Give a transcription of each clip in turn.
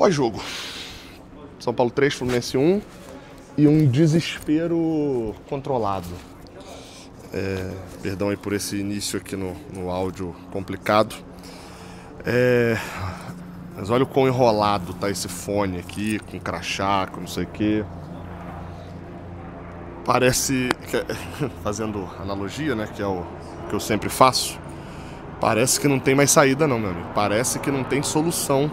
Pós-jogo. São Paulo 3, Fluminense 1 e um desespero controlado. Perdão aí por esse início aqui no áudio complicado. Mas olha o quão enrolado tá esse fone aqui, com crachá, com não sei o quê. Parece, fazendo analogia, né, que é o que eu sempre faço, parece que não tem mais saída não, meu amigo. Parece que não tem solução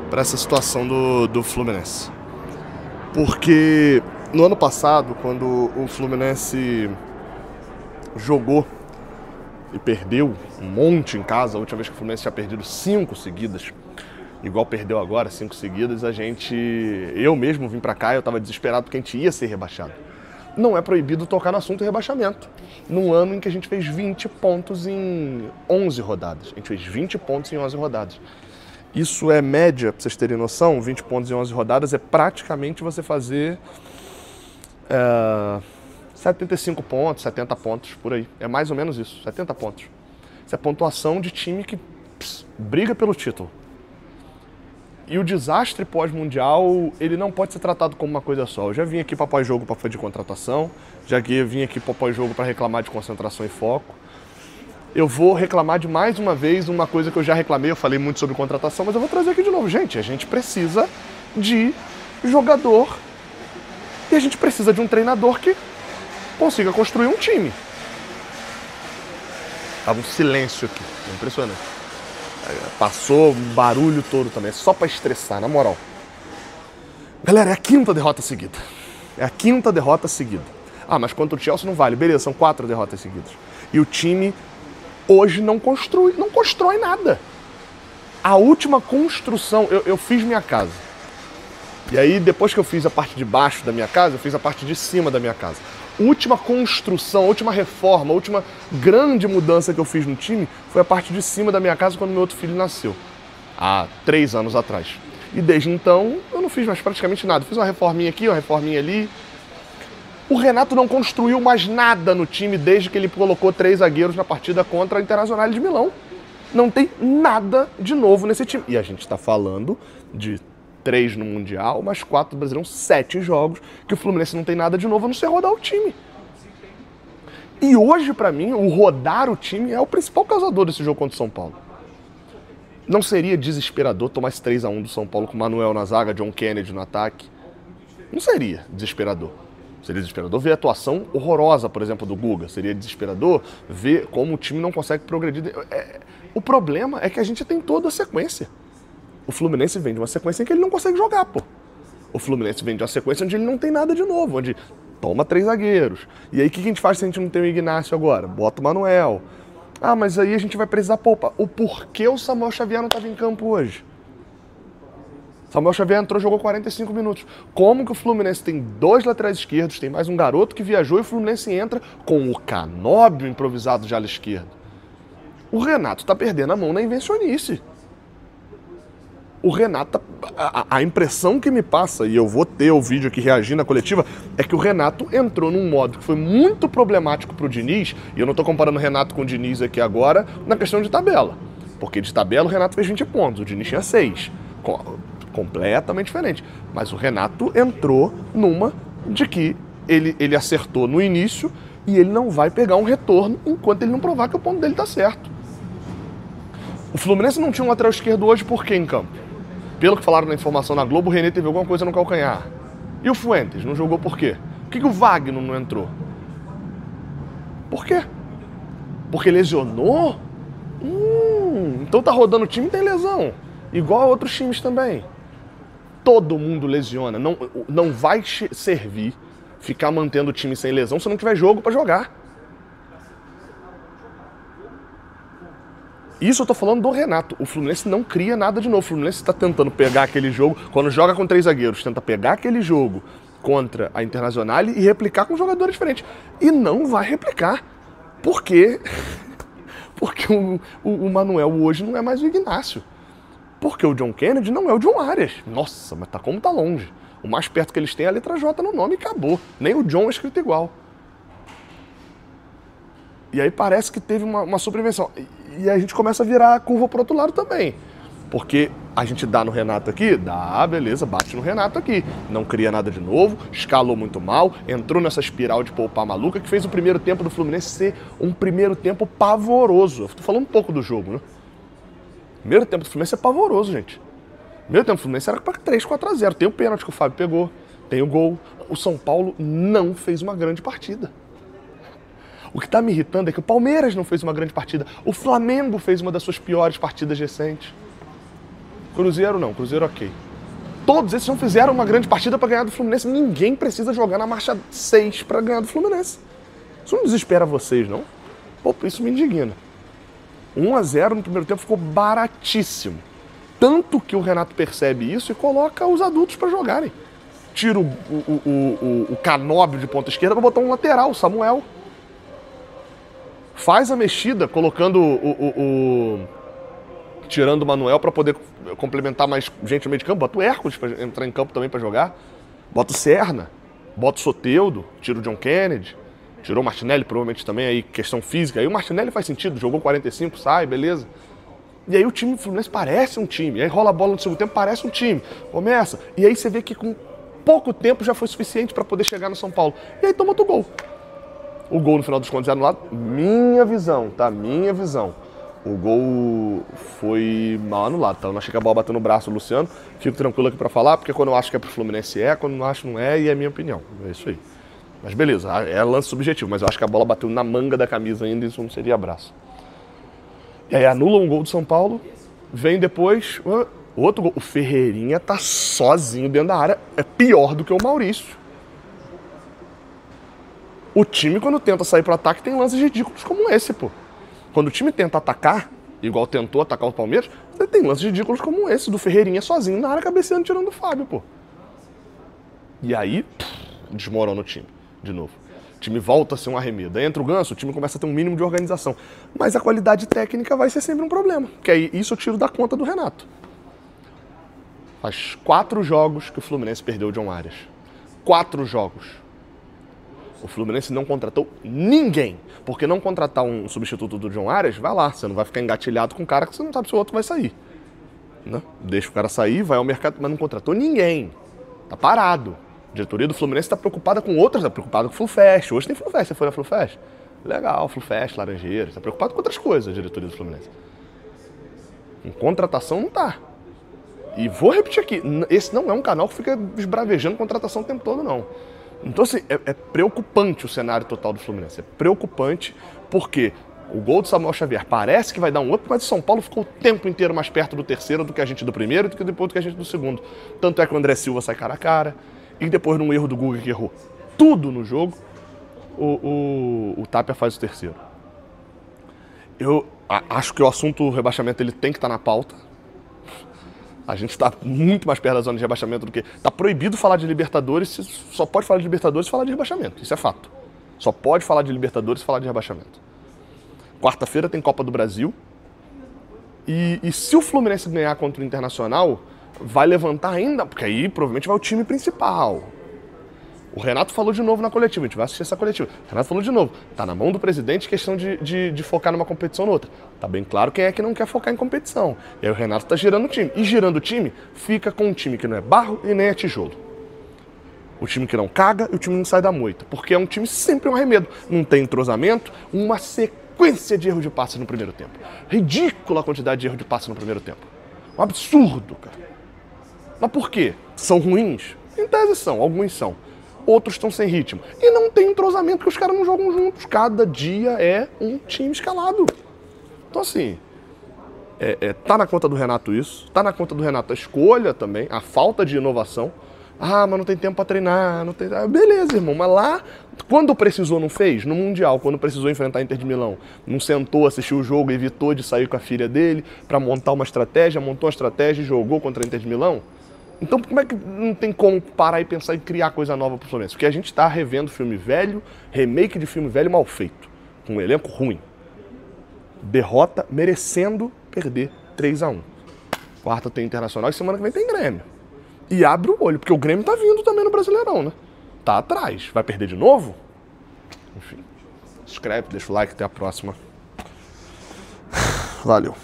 para essa situação do Fluminense. Porque no ano passado, quando o Fluminense jogou e perdeu um monte em casa, a última vez que o Fluminense tinha perdido 5 seguidas, igual perdeu agora, 5 seguidas, eu mesmo vim pra cá e eu tava desesperado porque a gente ia ser rebaixado. Não é proibido tocar no assunto rebaixamento. Num ano em que a gente fez 20 pontos em 11 rodadas. A gente fez 20 pontos em 11 rodadas. Isso é média, pra vocês terem noção, 20 pontos em 11 rodadas é praticamente você fazer 75 pontos, 70 pontos, por aí. É mais ou menos isso, 70 pontos. Isso é pontuação de time que briga pelo título. E o desastre pós-mundial, ele não pode ser tratado como uma coisa só. Eu já vim aqui para pós-jogo para de contratação, já vim aqui para pós-jogo para reclamar de concentração e foco. Eu vou reclamar de mais uma vez uma coisa que eu já reclamei, eu falei muito sobre contratação, mas eu vou trazer aqui de novo. Gente, a gente precisa de jogador e a gente precisa de um treinador que consiga construir um time. Tava um silêncio aqui, impressionante. Passou um barulho todo também, é só pra estressar, na moral. Galera, é a 5ª derrota seguida. É a 5ª derrota seguida. Ah, mas contra o Chelsea não vale. Beleza, são 4 derrotas seguidas. E o time hoje não constrói nada. A última construção, eu fiz minha casa. E aí, depois que eu fiz a parte de baixo da minha casa, eu fiz a parte de cima da minha casa. Última construção, última reforma, última grande mudança que eu fiz no time foi a parte de cima da minha casa quando meu outro filho nasceu, há 3 anos atrás. E desde então eu não fiz mais praticamente nada. Fiz uma reforminha aqui, uma reforminha ali. O Renato não construiu mais nada no time desde que ele colocou 3 zagueiros na partida contra a Internazionale de Milão. Não tem nada de novo nesse time. E a gente está falando de 3 no Mundial, mais 4 do Brasileirão, 7 jogos, que o Fluminense não tem nada de novo a não ser rodar o time. E hoje, pra mim, o rodar o time é o principal causador desse jogo contra o São Paulo. Não seria desesperador tomar esse 3-1 do São Paulo com o Manuel na zaga, John Kennedy no ataque? Não seria desesperador. Seria desesperador ver a atuação horrorosa, por exemplo, do Guga. Seria desesperador ver como o time não consegue progredir. O problema é que a gente tem toda a sequência. O Fluminense vem de uma sequência em que ele não consegue jogar, pô. O Fluminense vem de uma sequência onde ele não tem nada de novo, onde toma 3 zagueiros. E aí o que a gente faz se a gente não tem o Ignacio agora? Bota o Manuel. Ah, mas aí a gente vai precisar poupar. O porquê o Samuel Xavier não estava em campo hoje? Samuel Xavier entrou e jogou 45 minutos. Como que o Fluminense tem 2 laterais esquerdos, tem mais um garoto que viajou e o Fluminense entra com o Canóbio improvisado de ala esquerda? O Renato tá perdendo a mão na invencionice. O Renato, a impressão que me passa, e eu vou ter o vídeo aqui reagindo à coletiva, é que o Renato entrou num modo que foi muito problemático pro Diniz, e eu não tô comparando o Renato com o Diniz aqui agora, na questão de tabela. Porque de tabela o Renato fez 20 pontos, o Diniz tinha 6. Completamente diferente. Mas o Renato entrou numa de que ele acertou no início e ele não vai pegar um retorno enquanto ele não provar que o ponto dele tá certo. O Fluminense não tinha um lateral esquerdo hoje por quê em campo? Pelo que falaram na informação na Globo, o René teve alguma coisa no calcanhar. E o Fuentes não jogou por quê? Por que o Wagner não entrou? Por quê? Porque lesionou? Então tá rodando o time e tem lesão. Igual a outros times também. Todo mundo lesiona. Não vai servir ficar mantendo o time sem lesão se não tiver jogo pra jogar. Isso eu tô falando do Renato. O Fluminense não cria nada de novo. O Fluminense está tentando pegar aquele jogo, quando joga com 3 zagueiros, tenta pegar aquele jogo contra a Internazionale e replicar com jogadores diferentes. E não vai replicar. Por quê? Porque o Manuel hoje não é mais o Ignacio. Porque o John Kennedy não é o John Arias. Nossa, mas como tá longe. O mais perto que eles têm é a letra J no nome e acabou. Nem o John é escrito igual. E aí parece que teve uma sobreinvenção. E a gente começa a virar a curva pro outro lado também. Porque A gente dá no Renato aqui? Dá, beleza, bate no Renato aqui. Não cria nada de novo, escalou muito mal, entrou nessa espiral de poupar maluca que fez o primeiro tempo do Fluminense ser um primeiro tempo pavoroso. Eu tô falando um pouco do jogo, né? Primeiro tempo do Fluminense é pavoroso, gente. Primeiro tempo do Fluminense era para 3-4-0. Tem o pênalti que o Fábio pegou, tem o gol. O São Paulo não fez uma grande partida. O que tá me irritando é que o Palmeiras não fez uma grande partida. O Flamengo fez uma das suas piores partidas recentes. Cruzeiro não, Cruzeiro ok. Todos esses não fizeram uma grande partida para ganhar do Fluminense. Ninguém precisa jogar na marcha 6 para ganhar do Fluminense. Isso não desespera vocês, não? Pô, isso me indigna. 1-0 no primeiro tempo ficou baratíssimo. Tanto que o Renato percebe isso e coloca os adultos para jogarem. Tira o Canóbio de ponta esquerda para botar um lateral, o Samuel. Faz a mexida colocando tirando o Manuel para poder complementar mais gente no meio de campo. Bota o Hércules para entrar em campo também para jogar. Bota o Serna. Bota o Soteldo. Tira o John Kennedy. Tirou o Martinelli, provavelmente também, aí questão física. Aí o Martinelli faz sentido, jogou 45, sai, beleza. E aí o time do Fluminense parece um time. Aí rola a bola no segundo tempo, parece um time. Começa. E aí você vê que com pouco tempo já foi suficiente para poder chegar no São Paulo. E aí toma outro gol. O gol no final dos contos é anulado. Minha visão, tá? Minha visão. O gol foi mal anulado, tá? Eu não achei que a bola bateu no braço do Luciano. Fico tranquilo aqui pra falar, porque quando eu acho que é pro Fluminense é, quando não acho não é, e é minha opinião. É isso aí. Mas beleza, é lance subjetivo, mas eu acho que a bola bateu na manga da camisa ainda, isso não seria braço. E aí anula um gol do São Paulo, vem depois outro gol. O Ferreirinha tá sozinho dentro da área, é pior do que o Maurício. O time, quando tenta sair pro ataque, tem lances ridículos como esse, pô. Quando o time tenta atacar, igual tentou atacar o Palmeiras, você tem lances ridículos como esse, do Ferreirinha sozinho na área, cabeceando, tirando o Fábio, pô. E aí, desmorona o time, de novo. O time volta a ser um arremedo. Aí entra o Ganso, o time começa a ter um mínimo de organização. Mas a qualidade técnica vai ser sempre um problema, que aí isso eu tiro da conta do Renato. Faz 4 jogos que o Fluminense perdeu o John Arias. 4 jogos. O Fluminense não contratou ninguém. Porque não contratar um substituto do John Arias, vai lá. Você não vai ficar engatilhado com um cara que você não sabe se o outro vai sair. Né? Deixa o cara sair, vai ao mercado, mas não contratou ninguém. Tá parado. A diretoria do Fluminense está preocupada com outras, está preocupada com o FluFest. Hoje tem FluFest, você foi na FluFest? Legal, FluFest, Laranjeiras. Está preocupado com outras coisas, a diretoria do Fluminense. Com contratação não tá. E vou repetir aqui, esse não é um canal que fica esbravejando contratação o tempo todo, não. Então, assim, é preocupante o cenário total do Fluminense. É preocupante porque o gol do Samuel Xavier parece que vai dar um up, mas o São Paulo ficou o tempo inteiro mais perto do terceiro do que a gente do primeiro e do que depois do que a gente do segundo. Tanto é que o André Silva sai cara a cara e depois, num erro do Guga que errou tudo no jogo, o Tapia faz o terceiro. Eu acho que o assunto rebaixamento ele tem que estar na pauta. A gente está muito mais perto da zona de rebaixamento do que... Está proibido falar de Libertadores, só pode falar de Libertadores e falar de rebaixamento. Isso é fato. Só pode falar de Libertadores e falar de rebaixamento. Quarta-feira tem Copa do Brasil. E se o Fluminense ganhar contra o Internacional, vai levantar ainda... Porque aí provavelmente vai o time principal. O Renato falou de novo na coletiva, a gente vai assistir essa coletiva. O Renato falou de novo, tá na mão do presidente questão de focar numa competição ou noutra. Tá bem claro quem é que não quer focar em competição. E aí o Renato tá girando o time. E girando o time, fica com um time que não é barro e nem é tijolo. O time que não caga e o time não sai da moita. Porque é um time sempre um arremedo. Não tem entrosamento, uma sequência de erro de passe no primeiro tempo. Ridícula a quantidade de erro de passe no primeiro tempo. Um absurdo, cara. Mas por quê? São ruins? Em tese são, alguns são. Outros estão sem ritmo. E não tem entrosamento, porque os caras não jogam juntos. Cada dia é um time escalado. Então, assim, tá na conta do Renato isso. Tá na conta do Renato a escolha também, a falta de inovação. Ah, mas não tem tempo pra treinar. Não tem... beleza, irmão. Mas lá, quando precisou, não fez? No Mundial, quando precisou enfrentar a Inter de Milão. Não sentou, assistiu o jogo, evitou de sair com a filha dele pra montar uma estratégia, montou uma estratégia e jogou contra a Inter de Milão? Então, como é que não tem como parar e pensar em criar coisa nova pro Fluminense? Porque a gente tá revendo filme velho, remake de filme velho mal feito, com um elenco ruim. Derrota merecendo perder 3-1. Quarta tem Internacional e semana que vem tem Grêmio. E abre o olho, porque o Grêmio tá vindo também no Brasileirão, né? Tá atrás. Vai perder de novo? Enfim. Se inscreve, deixa o like, até a próxima. Valeu.